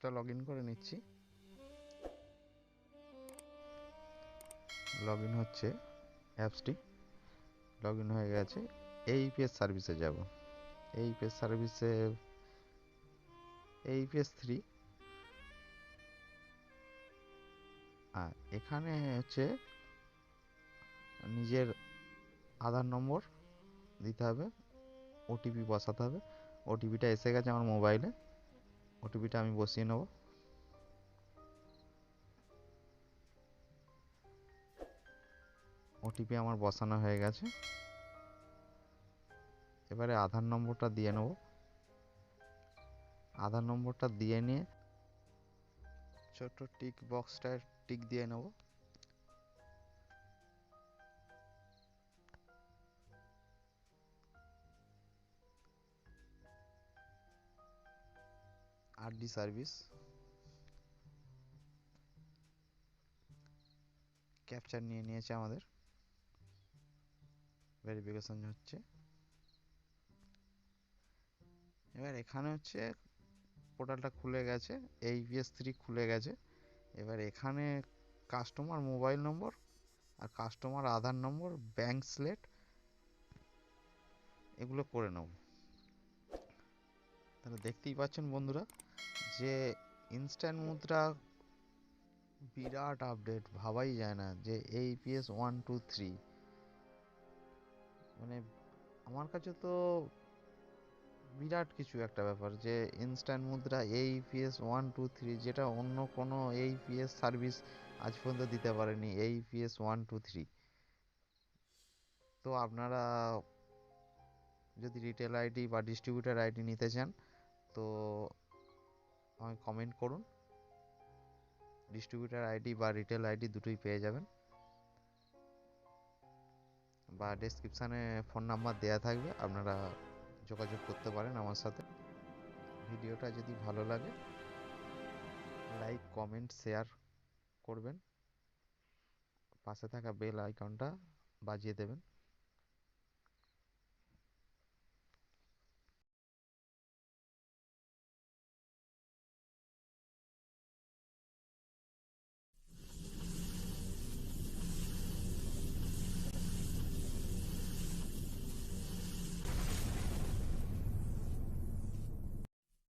অ্যাপসটা log in করে নিচ্ছি। লগ ইন হচ্ছে অ্যাপসটি, লগ ইন হয়ে গেছে। এইপিএস সার্ভিসে যাব। এইপিএস সার্ভিসে এইপিএস 3। আর এখানে হচ্ছে নিজের আধার নম্বর দিতে হবে, ওটিপি বসাতে হবে। ওটিপিটা এসে গেছে আমার মোবাইলে, ওটিপিটা আমি বসিয়ে নেব। ওটিপি আমার বসানো হয়ে গেছে। এবারে আধার নম্বরটা দিয়ে নেব। আধার নম্বরটা দিয়ে নিয়ে ছোট্ট টিক বক্সটায় টিক দিয়ে নেব। আরডি সার্ভিস ক্যাপচার নিয়ে নিয়েছে আমাদের, ভেরিফিকেশন হচ্ছে। এবার এখানে হচ্ছে পোর্টালটা খুলে গেছে, এইপিএস 3 খুলে গেছে। এবার এখানে কাস্টমার মোবাইল নম্বর আর কাস্টমার আধার নম্বর, ব্যাংক স্লেট, এগুলো করে নেব। তাহলে দেখতেই পাচ্ছেন বন্ধুরা যে ইনস্ট্যান্ট মুদ্রা বিরাট আপডেট, ভাবাই যায় না যে এইপিএস 1 2 3, মানে আমার কাছে তো বিরাট কিছু একটা ব্যাপার যে ইনস্ট্যান্ট মুদ্রা এইপিএস 1 2 3, যেটা অন্য কোনো এইপিএস সার্ভিস আজ পর্যন্ত দিতে পারেনি এইপিএস 1 2 3। তো আপনারা যদি রিটেল আইডি বা ডিস্ট্রিবিউটার আইডি নিতে চান তো আমাকে কমেন্ট করুন। ডিস্ট্রিবিউটার আইডি বা রিটেল আইডি দুটোই পেয়ে যাবেন, বা ডেসক্রিপশানে ফোন নাম্বার দেওয়া থাকবে, আপনারা যোগাযোগ করতে পারেন আমার সাথে। ভিডিওটা যদি ভালো লাগে লাইক কমেন্ট শেয়ার করবেন, পাশে থাকা বেল আইকনটা বাজিয়ে দেবেন।